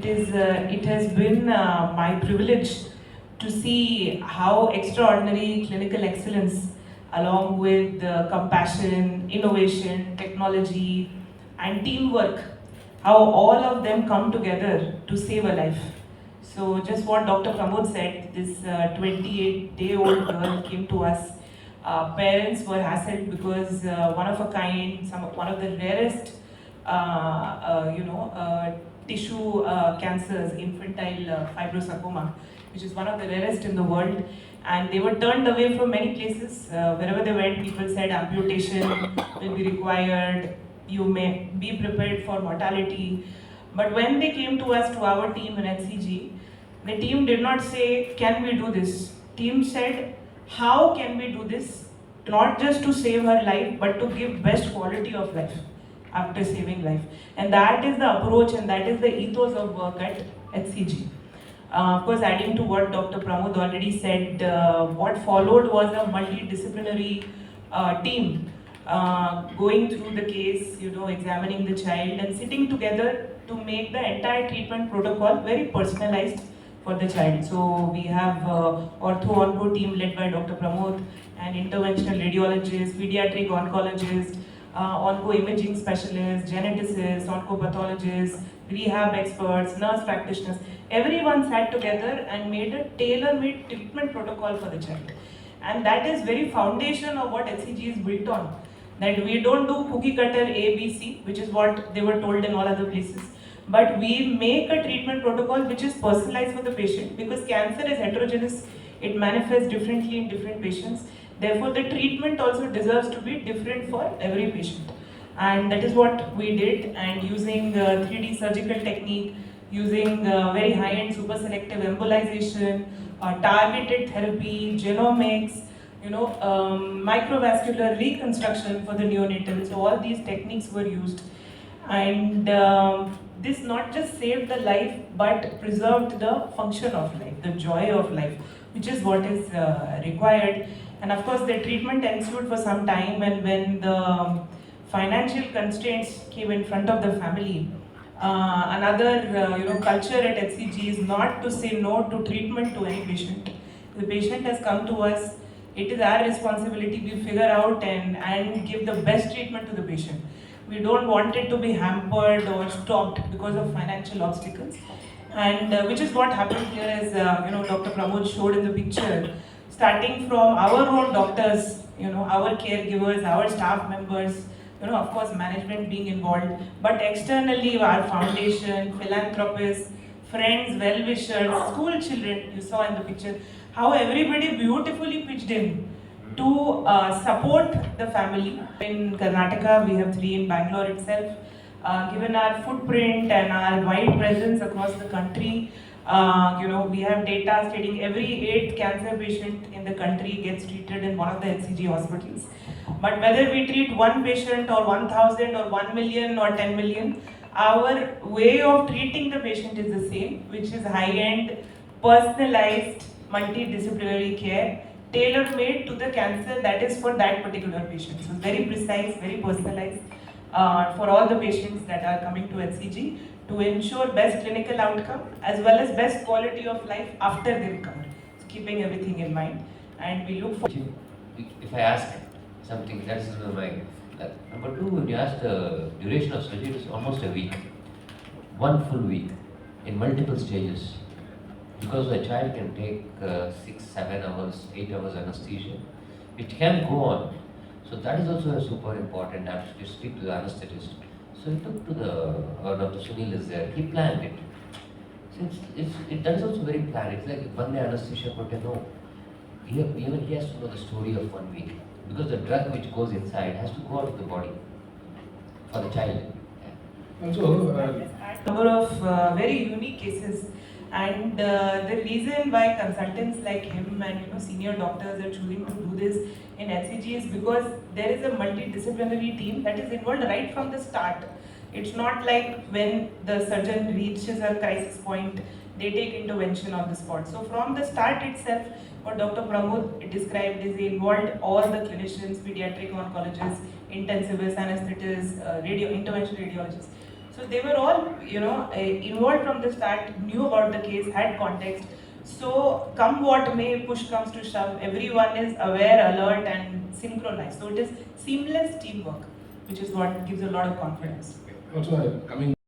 it has been my privilege to see how extraordinary clinical excellence, along with compassion, innovation, technology, and teamwork, how all of them come together to save a life. So just what Dr. Pramod said, this 28-day-old girl came to us. Parents were hassled because one of a kind, one of the rarest, tissue cancers, infantile fibrosarcoma, which is one of the rarest in the world. And they were turned away from many places. Wherever they went, people said amputation will be required, you may be prepared for mortality. But when they came to us, to our team in HCG, the team did not say, can we do this? Team said, how can we do this? Not just to save her life, but to give best quality of life after saving life. And that is the approach and that is the ethos of work at HCG. Of course, adding to what Dr. Pramod already said, what followed was a multidisciplinary team going through the case, examining the child and sitting together to make the entire treatment protocol very personalized for the child. So we have ortho-onco team led by Dr. Pramod, an interventional radiologist, pediatric oncologist, onco-imaging specialists, geneticists, oncopathologists, rehab experts, nurse practitioners. Everyone sat together and made a tailor-made treatment protocol for the child. And that is very foundation of what HCG is built on. That we don't do cookie cutter A, B, C, which is what they were told in all other places. But we make a treatment protocol which is personalized for the patient, because cancer is heterogeneous. It manifests differently in different patients. Therefore, the treatment also deserves to be different for every patient. And that is what we did. And using 3D surgical technique, using very high-end super selective embolization, targeted therapy, genomics, microvascular reconstruction for the neonatal. So all these techniques were used. And this not just saved the life, but preserved the function of life, the joy of life, which is what is required. And of course, the treatment ensued for some time, and when the financial constraints came in front of the family, another culture at HCG is not to say no to treatment to any patient. The patient has come to us, it is our responsibility we figure out and give the best treatment to the patient. We don't want it to be hampered or stopped because of financial obstacles. And which is what happened here, as Dr. Pramod showed in the picture, starting from our own doctors, our caregivers, our staff members, of course management being involved, but externally our foundation, philanthropists, friends, well-wishers, school children, you saw in the picture, how everybody beautifully pitched in to support the family. In Karnataka, we have 3 in Bangalore itself. Given our footprint and our wide presence across the country, we have data stating every 8th cancer patient in the country gets treated in one of the HCG hospitals. But whether we treat 1 patient or 1,000 or 1 million or 10 million, our way of treating the patient is the same, which is high-end, personalized, multidisciplinary care, tailor-made to the cancer that is for that particular patient. So very precise, very personalized for all the patients that are coming to HCG to ensure best clinical outcome as well as best quality of life after they recover. So keeping everything in mind, and we look for. If I ask something that's in my mind, number 2, when you ask the duration of surgery, it is almost a week, 1 full week in multiple stages. Because a child can take 6, 7 hours, 8 hours anesthesia, it can go on. So that is also a super important. I have to speak to the anesthetist. So he took to the Dr. Sunil is there. He planned it. So that is also very planned. It's like 1 day anesthesia, but no. Even he has to know the story of 1 week, because the drug which goes inside has to go out of the body for the child. Also, number of very unique cases. And the reason why consultants like him and senior doctors are choosing to do this in HCG is because there is a multidisciplinary team that is involved right from the start. It's not like when the surgeon reaches a crisis point, they take intervention on the spot. So from the start itself, what Dr. Pramod described is he involved all the clinicians, pediatric oncologists, intensivists, anesthetists, interventional radiologists. So they were all, involved from the start, knew about the case, had context. So come what may, push comes to shove, everyone is aware, alert and synchronized. So it is seamless teamwork, which is what gives a lot of confidence. Also, coming